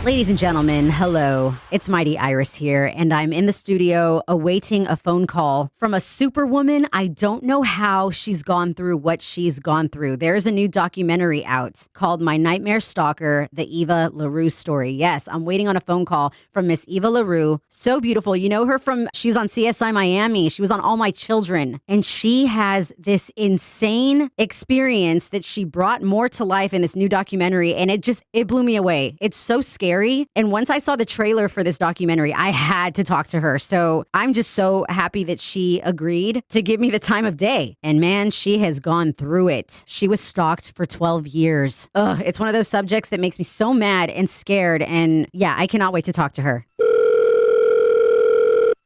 Ladies and gentlemen, hello. It's Mighty Iris here, and I'm in the studio awaiting a phone call from a superwoman. I don't know how she's gone through what she's gone through. There's a new documentary out called My Nighmare Stalker, the Eva LaRue Story. Yes, I'm waiting on a phone call from Miss Eva LaRue. So beautiful. You know her from, she was on CSI Miami. She was on All My Children. And she has this insane experience that she brought more to life in this new documentary. And it blew me away. It's so scary. And once I saw the trailer for this documentary, I had to talk to her. So I'm just so happy that she agreed to give me the time of day. And man, she has gone through it. She was stalked for 12 years. Ugh, it's one of those subjects that makes me so mad and scared. And yeah, I cannot wait to talk to her.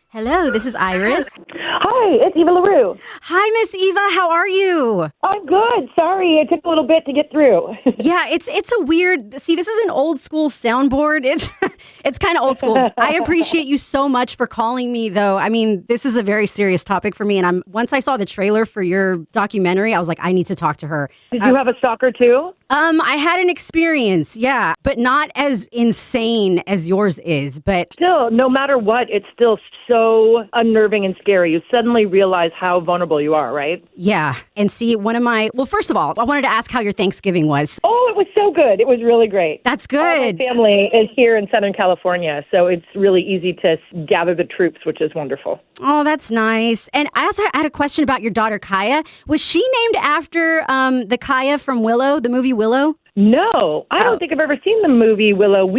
Hello, this is Iris. Hi, it's Eva LaRue. Hi, Miss Eva. How are you? I'm good. Sorry, it took a little bit to get through. Yeah, it's a weird. See, this is an old school soundboard. It's kind of old school. I appreciate you so much for calling me, though. I mean, this is a very serious topic for me, and once I saw the trailer for your documentary, I was like, I need to talk to her. Did you have a stalker too? I had an experience, yeah, but not as insane as yours is. But still, no matter what, it's still so unnerving and scary. You suddenly realize how vulnerable you are, right? Yeah. And see, well, first of all, I wanted to ask how your Thanksgiving was. Oh, it was so good. It was really great. That's good. My family is here in Southern California, so it's really easy to gather the troops, which is wonderful. Oh, that's nice. And I also had a question about your daughter, Kaya. Was she named after the Kaya from Willow, the movie Willow? No, I don't think I've ever seen the movie Willow.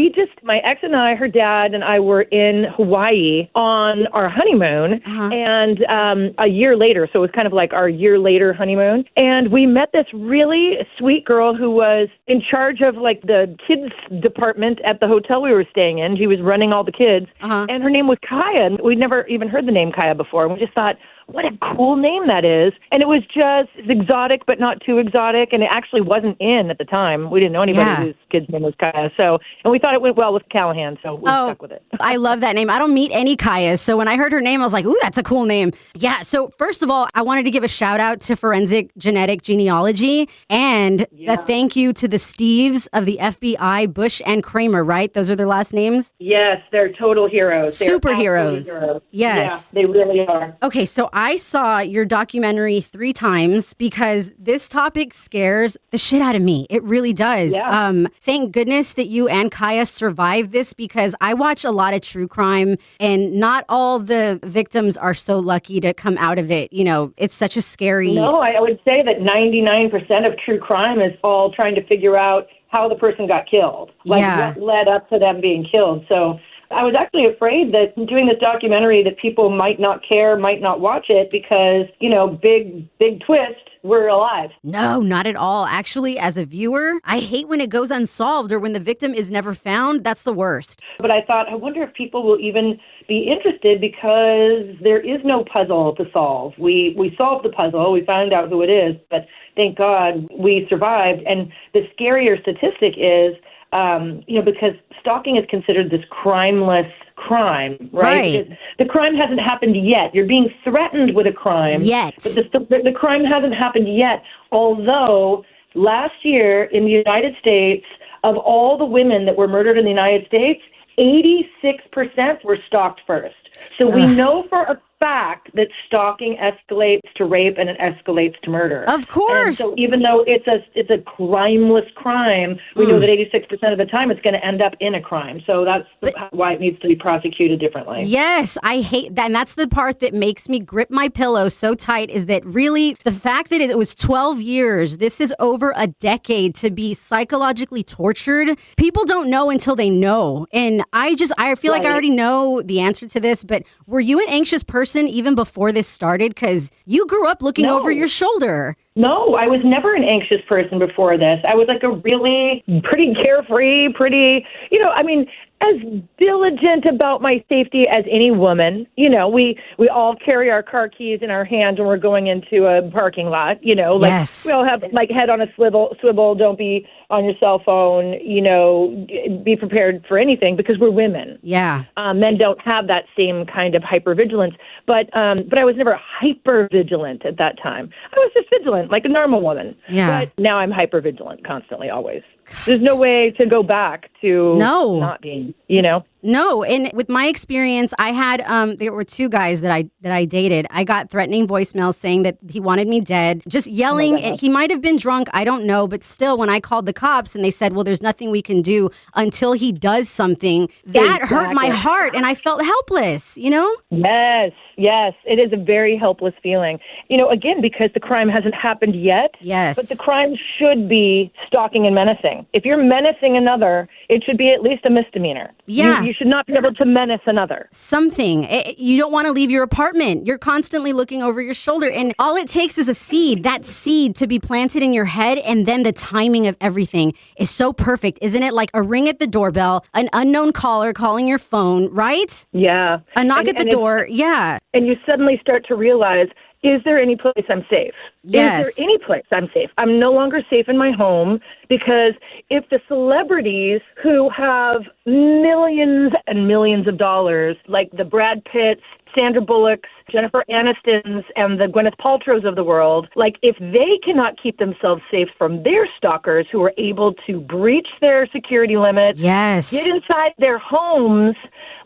My ex and I, her dad and I were in Hawaii on our honeymoon, and a year later, so it was kind of like our year later honeymoon, and we met this really sweet girl who was in charge of like the kids department at the hotel we were staying in. She was running all the kids, and her name was Kaya, and we'd never even heard the name Kaya before, and we just thought, what a cool name that is. And it was just exotic, but not too exotic. And it actually wasn't in at the time. We didn't know anybody whose kid's name was Kaya. And we thought it went well with Callahan, so we stuck with it. I love that name. I don't meet any Kayas. So when I heard her name, I was like, ooh, that's a cool name. Yeah. So first of all, I wanted to give a shout out to Forensic Genetic Genealogy and a thank you to the Steves of the FBI, Bush and Kramer, right? Those are their last names? Yes, they're total heroes. Superheroes. Heroes. Yes. Yeah, they really are. Okay, so I saw your documentary 3 times because this topic scares the shit out of me. It really does. Yeah. Thank goodness that you and Kaya survived this because I watch a lot of true crime and not all the victims are so lucky to come out of it. You know, it's such a scary... No, I would say that 99% of true crime is all trying to figure out how the person got killed. What led up to them being killed. So I was actually afraid that doing this documentary that people might not care, might not watch it because, big twist, we're alive. No, not at all. Actually, as a viewer, I hate when it goes unsolved or when the victim is never found. That's the worst. But I thought, I wonder if people will even be interested because there is no puzzle to solve. We solved the puzzle. We found out who it is, but thank God we survived. And the scarier statistic is, because stalking is considered this crimeless crime, right? Because the crime hasn't happened yet. You're being threatened with a crime. Yet. But the crime hasn't happened yet, although last year in the United States, of all the women that were murdered in the United States, 86% were stalked first. So we know for a fact that stalking escalates to rape and it escalates to murder. Of course. And so even though it's a crimeless crime, we know that 86% of the time it's going to end up in a crime. So that's why it needs to be prosecuted differently. Yes, I hate that. And that's the part that makes me grip my pillow so tight is that really the fact that it was 12 years, this is over a decade to be psychologically tortured. People don't know until they know. And I feel like I already know the answer to this, but were you an anxious person even before this started? Because you grew up looking over your shoulder. No, I was never an anxious person before this. I was like a really pretty carefree, as diligent about my safety as any woman. We all carry our car keys in our hands when we're going into a parking lot, Yes. We all have head on a swivel, don't be on your cell phone, be prepared for anything because we're women. Yeah. Men don't have that same kind of hypervigilance. But I was never hypervigilant at that time. I was just vigilant, like a normal woman. Yeah. But now I'm hypervigilant constantly, always. There's no way to go back to not being, No, and with my experience, I had there were two guys that I dated. I got threatening voicemails saying that he wanted me dead, just yelling. He might have been drunk, I don't know, but still, when I called the cops and they said, "Well, there's nothing we can do until he does something," that hurt my heart, and I felt helpless. Yes, it is a very helpless feeling. Again, because the crime hasn't happened yet. Yes, but the crime should be stalking and menacing. If you're menacing another, it should be at least a misdemeanor. Yeah. You should not be able to menace another. Something. You don't want to leave your apartment. You're constantly looking over your shoulder. And all it takes is a seed, that seed to be planted in your head. And then the timing of everything is so perfect. Isn't it? Like a ring at the doorbell, an unknown caller calling your phone, right? Yeah. A knock at the door. Yeah. And you suddenly start to realize, is there any place I'm safe? Yes. Is there any place I'm safe? I'm no longer safe in my home because if the celebrities who have millions and millions of dollars, like the Brad Pitts, Sandra Bullock's, Jennifer Aniston's, and the Gwyneth Paltrow's of the world, like if they cannot keep themselves safe from their stalkers who are able to breach their security limits, yes, get inside their homes,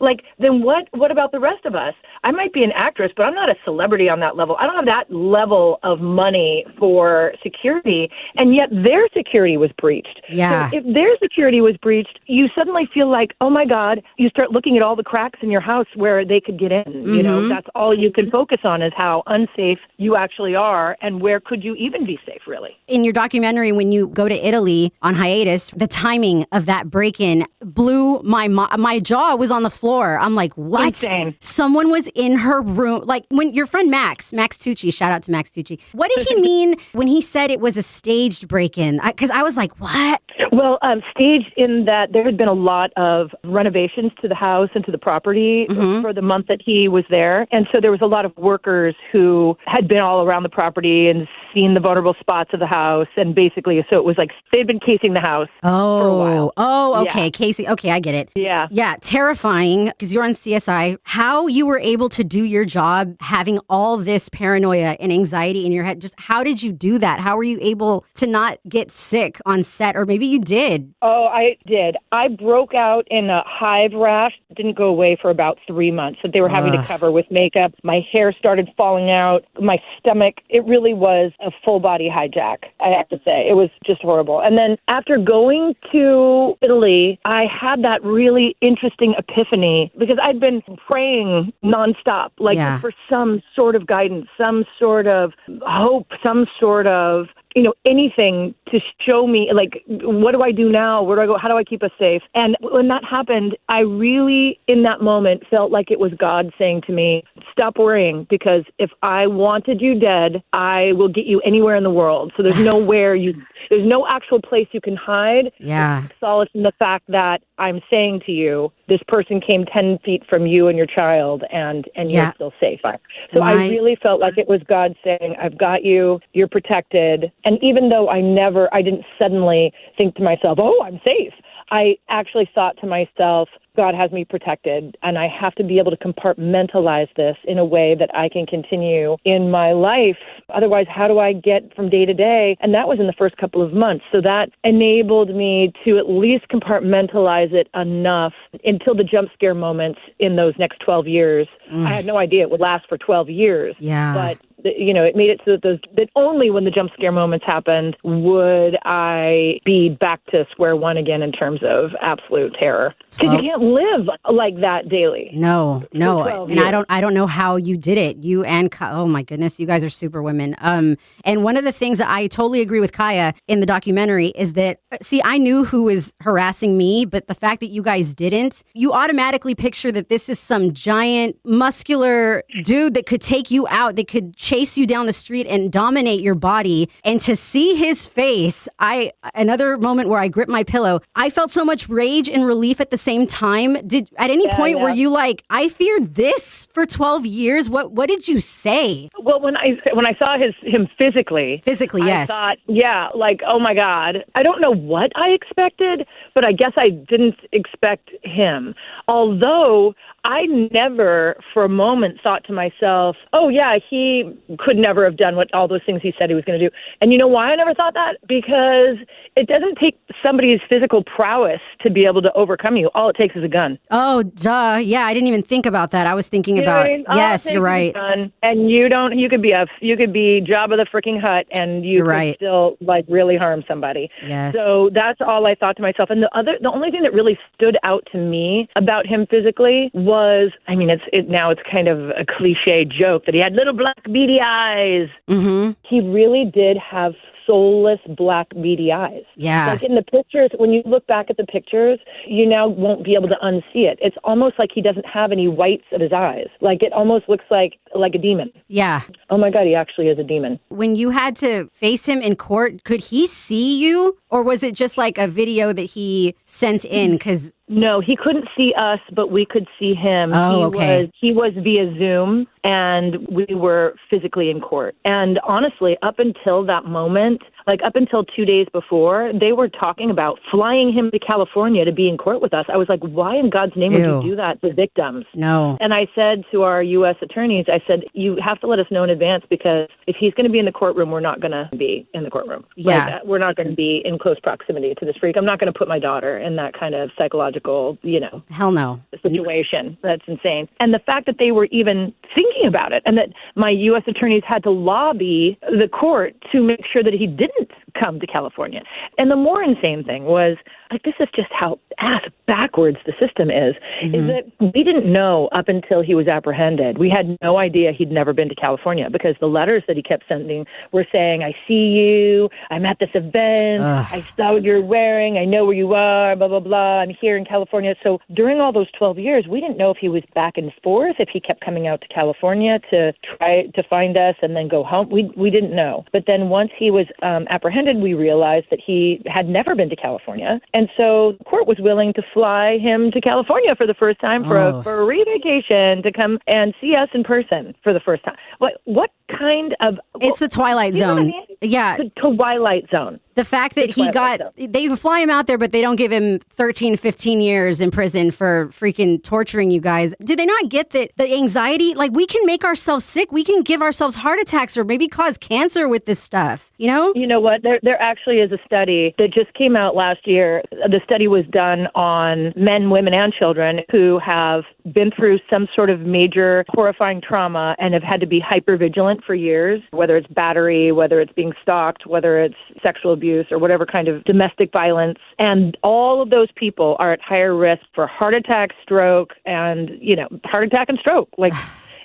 like then what about the rest of us? I might be an actress, but I'm not a celebrity on that level. I don't have that level of money for security, and yet their security was breached. Yeah. So if their security was breached, you suddenly feel like, oh my God, you start looking at all the cracks in your house where they could get in. That's all you can focus on is how unsafe you actually are and where could you even be safe, really. In your documentary, when you go to Italy on hiatus, the timing of that break-in blew my jaw was on the floor. I'm like, what? Insane. Someone was in her room. Like when your friend Max Tucci, shout out to Max Tucci. What did he mean when he said it was a staged break-in? Because I was like, what? Well, staged in that there had been a lot of renovations to the house and to the property for the month that he was there. And so there was a lot of workers who had been all around the property and seen the vulnerable spots of the house. And basically, so it was like they'd been casing the house for a while. Oh, okay. Yeah. Casey. Okay, I get it. Yeah. Yeah. Terrifying because you're on CSI. How you were able to do your job having all this paranoia and anxiety in your head. Just how did you do that? How were you able to not get sick on set? Or maybe you did. Oh, I did. I broke out in a hive rash. It didn't go away for about 3 months that they were having to cover with makeup. My hair started falling out. My stomach, it really was a full body hijack, I have to say. It was just horrible. And then after going to Italy, I had that really interesting epiphany because I'd been praying nonstop, like for some sort of guidance, some sort of hope, some sort of anything to show me, like, what do I do now? Where do I go? How do I keep us safe? And when that happened, I really, in that moment, felt like it was God saying to me, stop worrying, because if I wanted you dead, I will get you anywhere in the world. So there's there's no actual place you can hide. Yeah. There's solace in the fact that I'm saying to you, this person came 10 feet from you and your child, and you're still safe. So I really felt like it was God saying, I've got you, you're protected. And even though I didn't suddenly think to myself, oh, I'm safe, I actually thought to myself, God has me protected, and I have to be able to compartmentalize this in a way that I can continue in my life. Otherwise, how do I get from day to day? And that was in the first couple of months. So that enabled me to at least compartmentalize it enough until the jump scare moments in those next 12 years. I had no idea it would last for 12 years. Yeah. But it made it so that only when the jump scare moments happened would I be back to square one again in terms of absolute terror. Because you can't live like that daily. No. And I don't know how you did it. You and oh my goodness, you guys are super women. And one of the things that I totally agree with Kaya in the documentary is that, see, I knew who was harassing me, but the fact that you guys didn't, you automatically picture that this is some giant muscular dude that could take you out, that could chase you down the street and dominate your body. And to see his face, another moment where I gripped my pillow, I felt so much rage and relief at the same time. At any point were you like, I feared this for 12 years? What did you say? Well, when I saw him physically, yes, I thought, like, oh my God, I don't know what I expected, but I guess I didn't expect him. Although I never for a moment thought to myself, oh yeah, he could never have done all those things he said he was going to do. And you know why I never thought that? Because it doesn't take somebody's physical prowess to be able to overcome you. All it takes is a gun. Oh, duh. Yeah, I didn't even think about that. I was thinking about, yes, you're right. And you could be Jabba the freaking Hutt, and you could still like really harm somebody. Yes. So that's all I thought to myself. And the only thing that really stood out to me about him physically was, I mean, now it's kind of a cliche joke that he had little black beady eyes. Mm-hmm. He really did have soulless black beady eyes. Yeah. Like in the pictures, when you look back at the pictures, you now won't be able to unsee it. It's almost like he doesn't have any whites of his eyes. Like it almost looks like a demon. Yeah. Oh my God, he actually is a demon. When you had to face him in court, could he see you? Or was it just like a video that he sent in? No, he couldn't see us, but we could see him. Oh, okay. He was via Zoom, and we were physically in court. And honestly, up until that moment, like up until 2 days before, they were talking about flying him to California to be in court with us. I was like, why in God's name would you do that to victims? No. And I said to our U.S. attorneys, I said, you have to let us know in advance, because if he's going to be in the courtroom, we're not going to be in the courtroom. Yeah. Like, we're not going to be in close proximity to this freak. I'm not going to put my daughter in that kind of psychological, hell no, situation. That's insane. And the fact that they were even thinking about it, and that my U.S. attorneys had to lobby the court to make sure that he didn't come to California. And the more insane thing was, like, this is just how ass backwards the system is that we didn't know up until he was apprehended. We had no idea he'd never been to California, because the letters that he kept sending were saying, I see you, I'm at this event, I saw what you're wearing, I know where you are, blah, blah, blah, I'm here in California. So during all those 12 years, we didn't know if he was back and forth, if he kept coming out to California to try to find us and then go home. We didn't know. But then once he was apprehended, we realized that he had never been to California. And so the court was willing to fly him to California for the first time for a re-vacation to come and see us in person for the first time. What kind of... It's the Twilight Zone. I mean? Yeah. The Twilight Zone. The fact that they fly him out there, but they don't give him 13, 15 years in prison for freaking torturing you guys. Do they not get that the anxiety, like, we can make ourselves sick. We can give ourselves heart attacks or maybe cause cancer with this stuff, you know? You know what? There actually is a study that just came out last year. The study was done on men, women, and children who have been through some sort of major horrifying trauma and have had to be hypervigilant for years, whether it's battery, whether it's being stalked, whether it's sexual abuse, or whatever kind of domestic violence. And all of those people are at higher risk for heart attack, stroke, and, heart attack and stroke,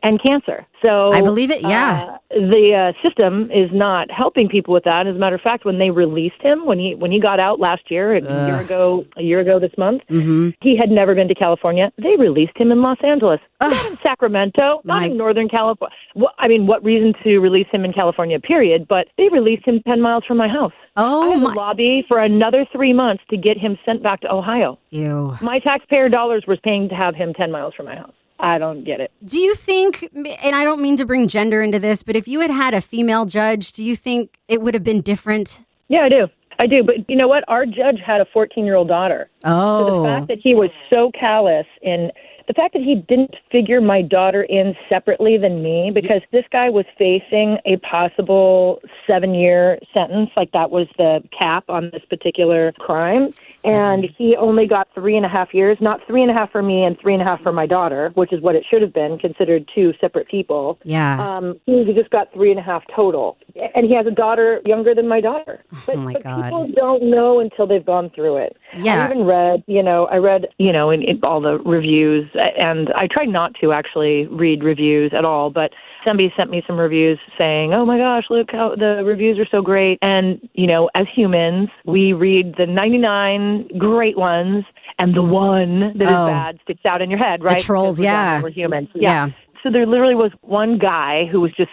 and cancer. So I believe it, yeah. The system is not helping people with that. As a matter of fact, when they released him, when he got out last year, a year ago this month, he had never been to California. They released him in Los Angeles, not in Sacramento, not in Northern California. What reason to release him in California, period, but they released him 10 miles from my house. I had to lobby for another 3 months to get him sent back to Ohio. Ew. My taxpayer dollars was paying to have him 10 miles from my house. I don't get it. Do you think, and I don't mean to bring gender into this, but if you had a female judge, do you think it would have been different? Yeah, I do. But you know what? Our judge had a 14-year-old daughter. Oh. So the fact that he was so callous in... The fact that he didn't figure my daughter in separately than me, because this guy was facing a possible 7-year sentence, like that was the cap on this particular crime. And he only got 3.5 years, not 3.5 for me and 3.5 for my daughter, which is what it should have been, considered two separate people. Yeah. He just got 3.5 total. And he has a daughter younger than my daughter. But God. People don't know until they've gone through it. Yeah. I even read, in all the reviews, and I try not to actually read reviews at all, but somebody sent me some reviews saying, oh my gosh, look how the reviews are so great. And, as humans, we read the 99 great ones, and the one that is bad sticks out in your head, right? The trolls, we're humans. Yeah. So there literally was one guy who was just,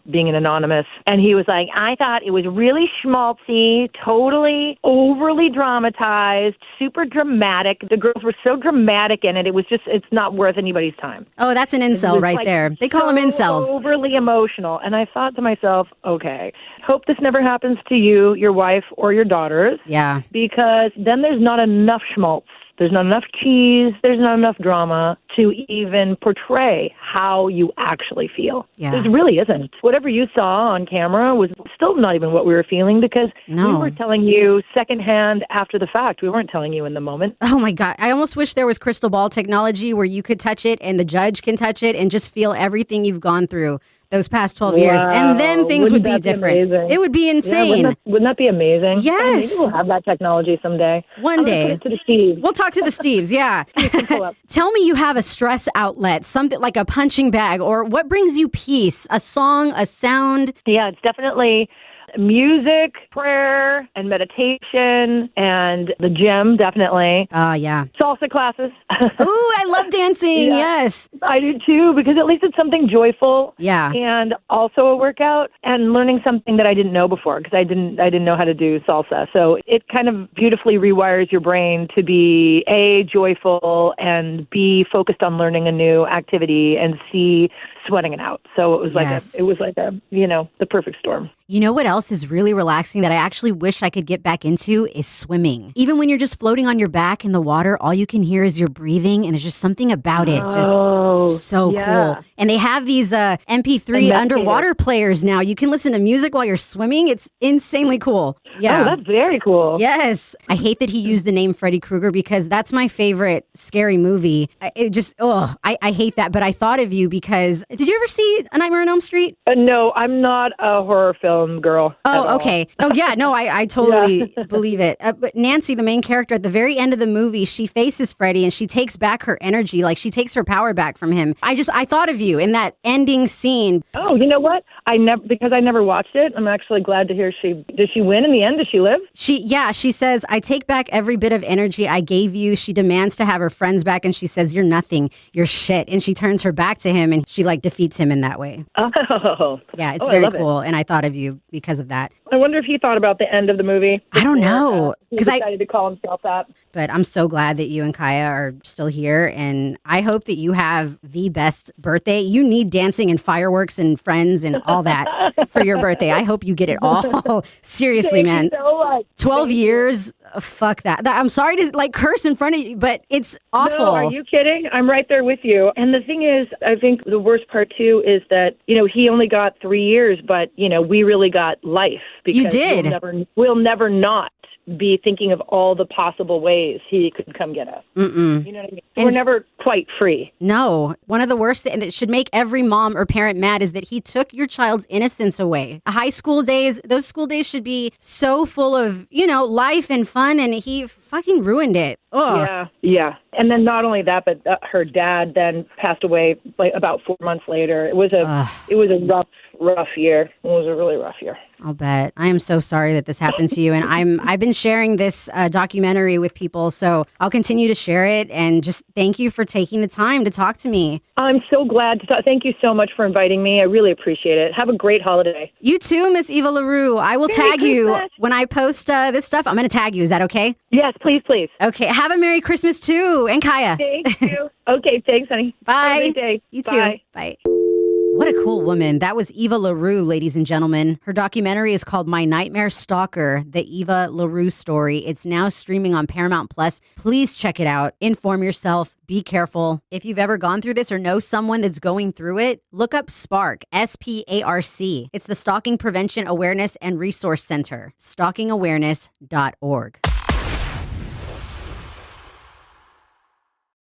being an anonymous. And he was like, I thought it was really schmaltzy, totally overly dramatized, super dramatic. The girls were so dramatic in it. It's not worth anybody's time. Oh, that's an incel right there. They call them incels. Overly emotional. And I thought to myself, okay, hope this never happens to you, your wife, or your daughters. Yeah. Because then there's not enough schmaltz. There's not enough cheese. There's not enough drama to even portray how you actually feel. Yeah. There really isn't. Whatever you saw on camera was still not even what we were feeling because we were telling you secondhand after the fact. We weren't telling you in the moment. Oh, my God. I almost wish there was crystal ball technology where you could touch it and the judge can touch it and just feel everything you've gone through those past 12 years. And then things would be different. It would be insane. Yeah, wouldn't that be amazing? Yes. Maybe we'll have that technology someday. One day. Put it to the Steves. We'll talk to the Steves, yeah. Tell me you have a stress outlet, something like a punching bag, or what brings you peace? A song, a sound? Yeah, it's definitely music, prayer, and meditation, and the gym, definitely. Yeah. Salsa classes. Ooh, I love dancing, yes. I do too, because at least it's something joyful. Yeah. And also a workout, and learning something that I didn't know before, because I didn't know how to do salsa. So it kind of beautifully rewires your brain to be A, joyful, and B, focused on learning a new activity, and C, sweating it out. So it was like the perfect storm. You know what else is really relaxing that I actually wish I could get back into is swimming. Even when you're just floating on your back in the water, all you can hear is your breathing, and there's just something about it. It's just so cool. And they have these MP3 underwater players now. You can listen to music while you're swimming. It's insanely cool. Yeah. Oh, that's very cool. Yes. I hate that he used the name Freddy Krueger because that's my favorite scary movie. I hate that. But I thought of you because, did you ever see A Nightmare on Elm Street? No, I'm not a horror film girl. Oh, okay. Oh, yeah. No, I totally believe it. But Nancy, the main character, at the very end of the movie, she faces Freddy and she takes back her energy. Like, she takes her power back from him. I thought of you in that ending scene. Oh, you know what? Because I never watched it. I'm actually glad to hear did she win in the end? Does she live? She says, I take back every bit of energy I gave you. She demands to have her friends back, and she says, you're nothing. You're shit. And she turns her back to him, and she defeats him in that way. Oh. Yeah, it's very cool. And I thought of you because of that. I wonder if he thought about the end of the movie. I don't know. He decided to call himself that. But I'm so glad that you and Kaya are still here. And I hope that you have the best birthday. You need dancing and fireworks and friends and all that for your birthday. I hope you get it all. Seriously, man. Thank you so much. 12 years. Fuck that. I'm sorry to curse in front of you, but it's awful. No, are you kidding? I'm right there with you. And the thing is, I think the worst part too is that, he only got 3 years, but, we really got life. Because you did. We'll never not be thinking of all the possible ways he could come get us. Mm-mm. You know what I mean? We're never quite free. No. One of the worst, and that should make every mom or parent mad, is that he took your child's innocence away. High school days, those school days should be so full of, life and fun, and he fucking ruined it. Ugh. Yeah. And then not only that, but her dad then passed away about 4 months later. It was a rough year. It was a really rough year. I'll bet. I am so sorry that this happened to you. And I've been sharing this documentary with people, so I'll continue to share it. And just thank you for taking the time to talk to me. I'm so glad to talk. Thank you so much for inviting me. I really appreciate it. Have a great holiday. You too, Miss Eva LaRue. I will tag you when I post this stuff. I'm going to tag you. Is that okay? Yes, please. Okay. Have a Merry Christmas too. And Kaya. Thank you. Okay. Thanks, honey. Bye. Have a great day. You too. Bye. What a cool woman. That was Eva LaRue, ladies and gentlemen. Her documentary is called My Nighmare Stalker, the Eva LaRue Story. It's now streaming on Paramount Plus. Please check it out. Inform yourself. Be careful. If you've ever gone through this or know someone that's going through it, look up SPARC, SPARC. It's the Stalking Prevention Awareness and Resource Center, stalkingawareness.org.